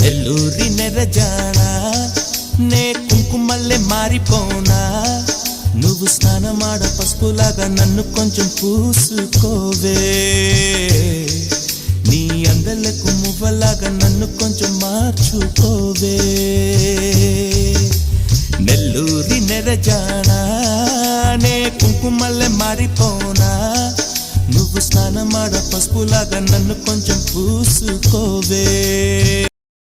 నెల్లూరి నెరజానా నే కుంకుమల్లె మారిపోనా నువ్వు స్నానమాడ పసుపులాగా నన్ను కొంచెం పూసుకోవే నీ అందలకు మువ్వలాగా నన్ను కొంచెం మార్చుకోవే నెల్లూరి నెరజానా నే కుంకుమల్లె మారిపోనా నువ్వు స్నానమాడ పసుపులాగా నన్ను కొంచెం పూసుకోవే